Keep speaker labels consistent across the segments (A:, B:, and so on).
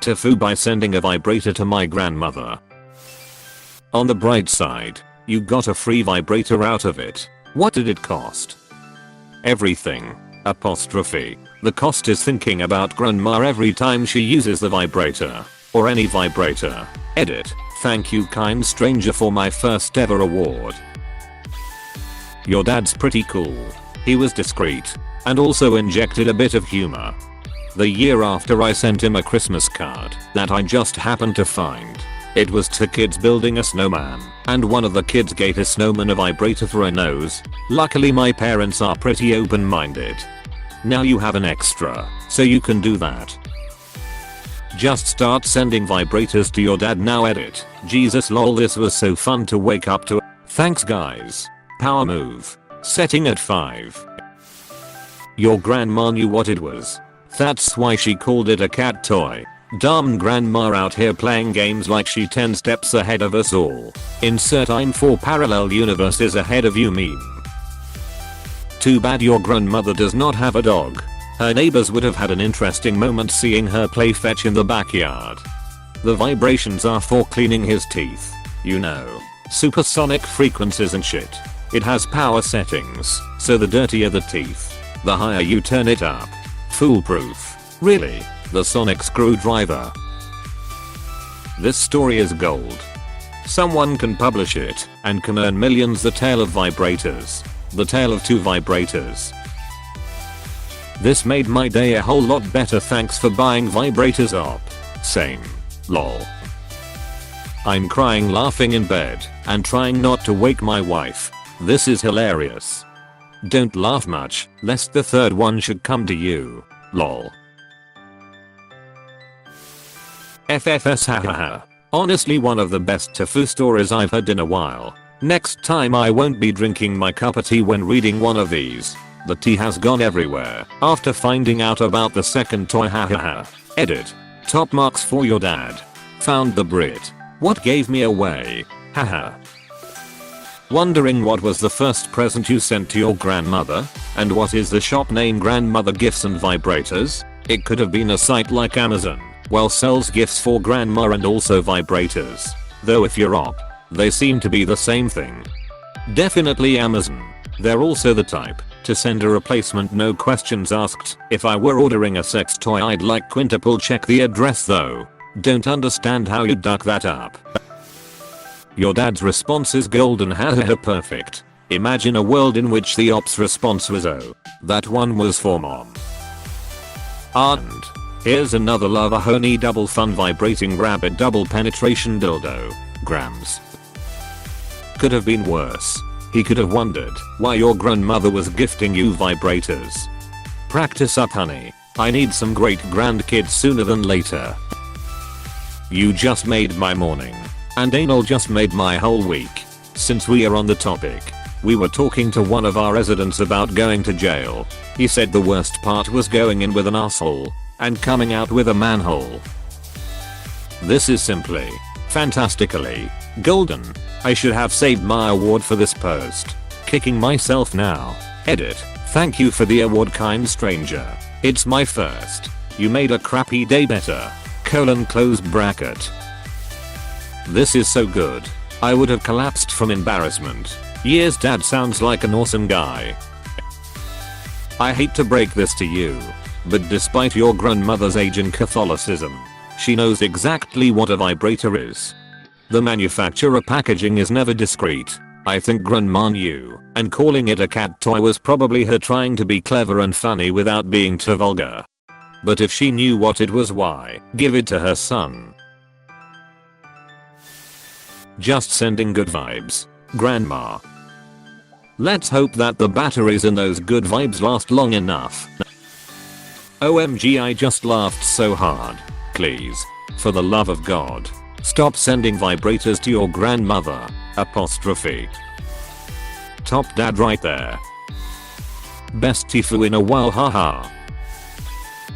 A: TIFU by sending a vibrator to my grandmother. On the bright side, you got a free vibrator out of it. What did it cost? Everything. Apostrophe. The cost is thinking about grandma every time she uses the vibrator. Or any vibrator. Edit. Thank you kind stranger for my first ever award. Your dad's pretty cool. He was discreet. And also injected a bit of humor. The year after I sent him a Christmas card that I just happened to find. It was 2 kids building a snowman, and one of the kids gave his snowman a vibrator for a nose. Luckily my parents are pretty open-minded. Now you have an extra, so you can do that. Just start sending vibrators to your dad now. Edit. Jesus lol, this was so fun to wake up to. Thanks guys. Power move. Setting at 5. Your grandma knew what it was. That's why she called it a cat toy. Darn grandma out here playing games like she 10 steps ahead of us all. Insert I'm 4 parallel universes ahead of you meme. Too bad your grandmother does not have a dog. Her neighbors would have had an interesting moment seeing her play fetch in the backyard. The vibrations are for cleaning his teeth. You know. Supersonic frequencies and shit. It has power settings, so the dirtier the teeth, the higher you turn it up. Foolproof. Really? The sonic screwdriver. This story is gold. Someone can publish it and can earn millions. The tale of vibrators. The tale of 2 vibrators. This made my day a whole lot better. Thanks for buying vibrators up. Same. Lol. I'm crying laughing in bed and trying not to wake my wife. This is hilarious. Don't laugh much lest the 3rd one should come to you. Lol. FFS hahaha. Honestly one of the best TIFU stories I've heard in a while. Next time I won't be drinking my cup of tea when reading one of these. The tea has gone everywhere after finding out about the second toy hahaha. Edit. Top marks for your dad. Found the Brit. What gave me away? Haha. Wondering what was the first present you sent to your grandmother? And what is the shop name? Grandmother Gifts and Vibrators? It could have been a site like Amazon. Well, sells gifts for grandma and also vibrators. Though if you're op, they seem to be the same thing. Definitely Amazon. They're also the type to send a replacement no questions asked. If I were ordering a sex toy I'd like quintuple check the address though. Don't understand how you duck that up. Your dad's response is golden. Hahaha perfect. Imagine a world in which the ops response was oh, that one was for mom. And here's another lava honey double fun vibrating rabbit double penetration dildo. Grams. Could have been worse. He could have wondered why your grandmother was gifting you vibrators. Practice up honey. I need some great grandkids sooner than later. You just made my morning. And anal just made my whole week. Since we are on the topic, we were talking to one of our residents about going to jail. He said the worst part was going in with an asshole and coming out with a manhole. This is simply, fantastically, golden. I should have saved my award for this post. Kicking myself now. Edit. Thank you for the award kind stranger. It's my first. You made a crappy day better. Close bracket. This is so good. I would have collapsed from embarrassment. Years dad sounds like an awesome guy. I hate to break this to you, but despite your grandmother's age in Catholicism, she knows exactly what a vibrator is. The manufacturer packaging is never discreet. I think grandma knew, and calling it a cat toy was probably her trying to be clever and funny without being too vulgar. But if she knew what it was, why give it to her son? Just sending good vibes, grandma. Let's hope that the batteries in those good vibes last long enough. OMG, I just laughed so hard. Please, for the love of God, stop sending vibrators to your grandmother. Apostrophe. Top dad right there. Best TIFU in a while, haha.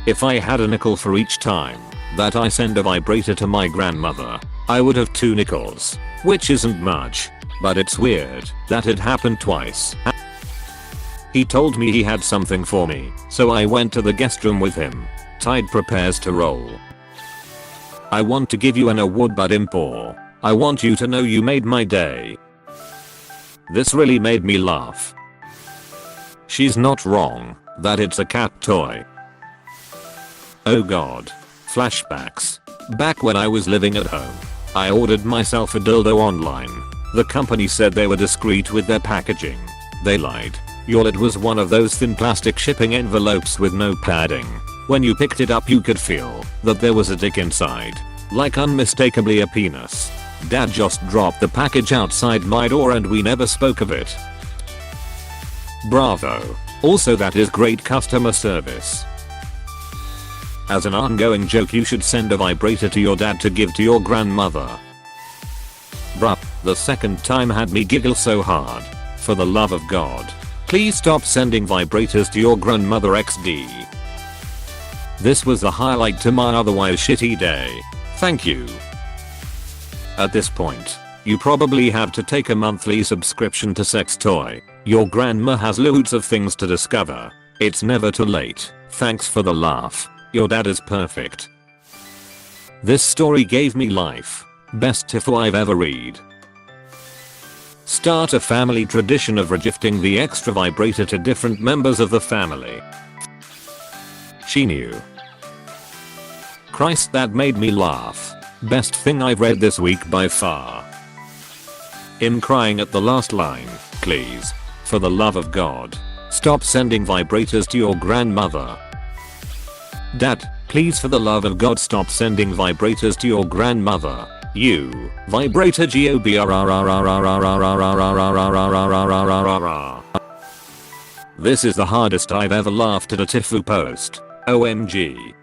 A: If I had a nickel for each time that I send a vibrator to my grandmother, I would have 2 nickels, which isn't much, but it's weird that it happened twice. He told me he had something for me, so I went to the guest room with him. Tide prepares to roll. I want to give you an award, but impor. I want you to know you made my day. This really made me laugh. She's not wrong that it's a cat toy. Oh god. Flashbacks. Back when I was living at home, I ordered myself a dildo online. The company said they were discreet with their packaging. They lied. Y'all, it was one of those thin plastic shipping envelopes with no padding. When you picked it up you could feel that there was a dick inside. Like unmistakably a penis. Dad just dropped the package outside my door and we never spoke of it. Bravo. Also, that is great customer service. As an ongoing joke, you should send a vibrator to your dad to give to your grandmother. Bruh, the second time had me giggle so hard. For the love of God, please stop sending vibrators to your grandmother XD. This was the highlight to my otherwise shitty day. Thank you. At this point, you probably have to take a monthly subscription to Sex Toy. Your grandma has loads of things to discover. It's never too late. Thanks for the laugh. Your dad is perfect. This story gave me life. Best TIFU I've ever read. Start a family tradition of regifting the extra vibrator to different members of the family. She knew. Christ, that made me laugh. Best thing I've read this week by far. Him crying at the last line. Please, for the love of God, stop sending vibrators to your grandmother. Dad, please for the love of God stop sending vibrators to your grandmother. You, vibrator GOB. This is the hardest I've ever laughed at a TIFU post. OMG.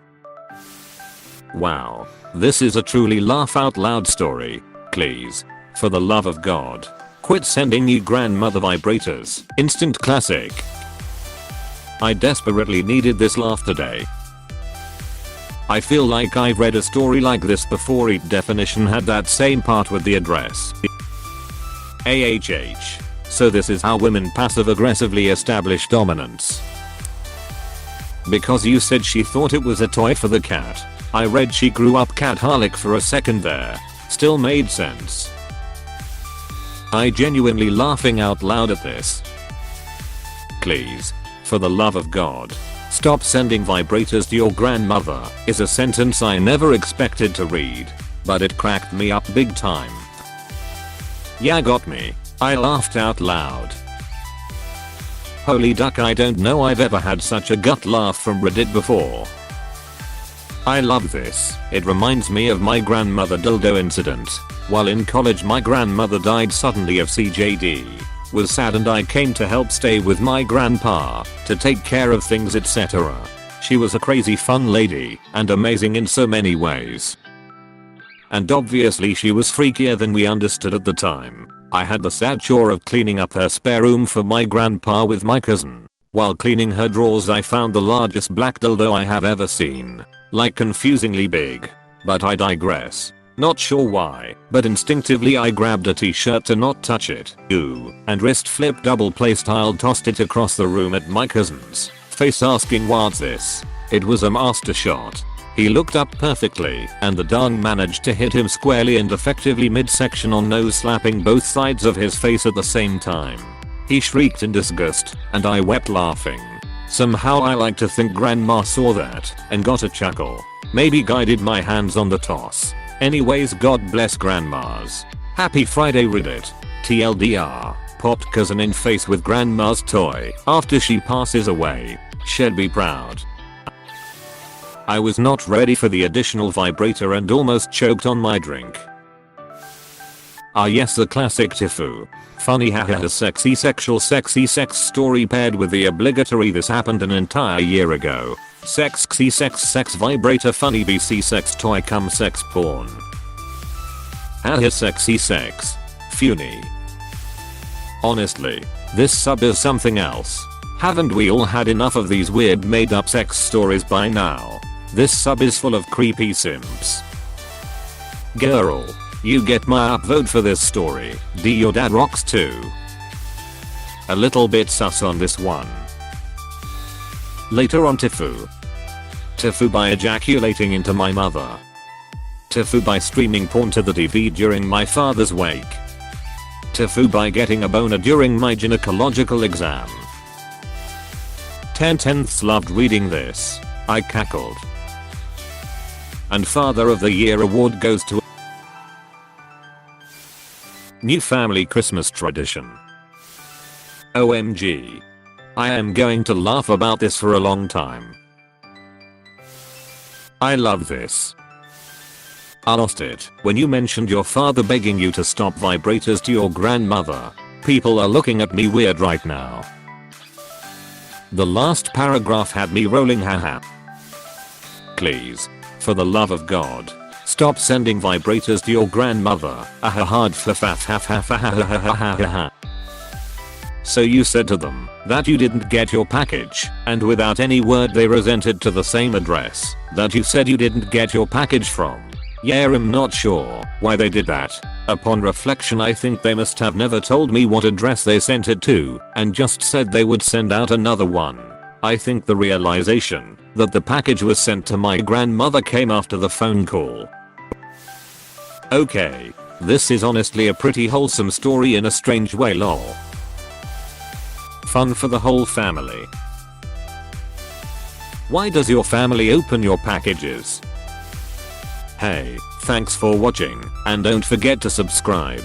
A: Wow. This is a truly laugh out loud story. Please, for the love of God, quit sending your grandmother vibrators. Instant classic. I desperately needed this laugh today. I feel like I've read a story like this before. Each definition had that same part with the address. AHH. So this is how women passive aggressively establish dominance. Because you said she thought it was a toy for the cat, I read she grew up cat-holic for a second there. Still made sense. I genuinely laughing out loud at this. Please, for the love of God, stop sending vibrators to your grandmother is a sentence I never expected to read, but it cracked me up big time. Yeah, got me. I laughed out loud. Holy duck, I don't know I've ever had such a gut laugh from Reddit before. I love this. It reminds me of my grandmother dildo incident. While in college my grandmother died suddenly of CJD. Was sad and I came to help stay with my grandpa to take care of things, etc. She was a crazy fun lady and amazing in so many ways. And obviously she was freakier than we understood at the time. I had the sad chore of cleaning up her spare room for my grandpa with my cousin. While cleaning her drawers I found the largest black dildo I have ever seen. Like confusingly big. But I digress. Not sure why, but instinctively I grabbed a t-shirt to not touch it. Ooh, and wrist flip double play style tossed it across the room at my cousin's face asking what's this? It was a master shot. He looked up perfectly and the dong managed to hit him squarely and effectively midsection on nose, slapping both sides of his face at the same time. He shrieked in disgust and I wept laughing. Somehow I like to think grandma saw that and got a chuckle. Maybe guided my hands on the toss. Anyways, God bless grandmas. Happy Friday Reddit. TLDR. Popped cousin in face with grandma's toy after she passes away. Should be proud. I was not ready for the additional vibrator and almost choked on my drink. Ah yes, the classic TIFU. Funny haha, sexy sex story paired with the obligatory this happened an entire year ago. Sex vibrator funny BC sex toy cum sex porn. Haha, sexy sex. Funny. Honestly, this sub is something else. Haven't we all had enough of these weird made up sex stories by now? This sub is full of creepy simps. Girl, you get my upvote for this story. D, your dad rocks too. A little bit sus on this one. Later on TIFU. TIFU by ejaculating into my mother. TIFU by streaming porn to the TV during my father's wake. TIFU by getting a boner during my gynecological exam. 10/10ths loved reading this. I cackled. And Father of the Year award goes to New family Christmas tradition. OMG. I am going to laugh about this for a long time. I love this. I lost it when you mentioned your father begging you to stop vibrators to your grandmother. People are looking at me weird right now. The last paragraph had me rolling, haha. Please, for the love of God, stop sending vibrators to your grandmother. So you said to them that you didn't get your package, and without any word they resented to the same address that you said you didn't get your package from. Yeah, I'm not sure why they did that. Upon reflection, I think they must have never told me what address they sent it to and just said they would send out another one. I think the realization that the package was sent to my grandmother came after the phone call. Okay, this is honestly a pretty wholesome story in a strange way, lol. Fun for the whole family. Why does your family open your packages? Hey, thanks for watching, and don't forget to subscribe.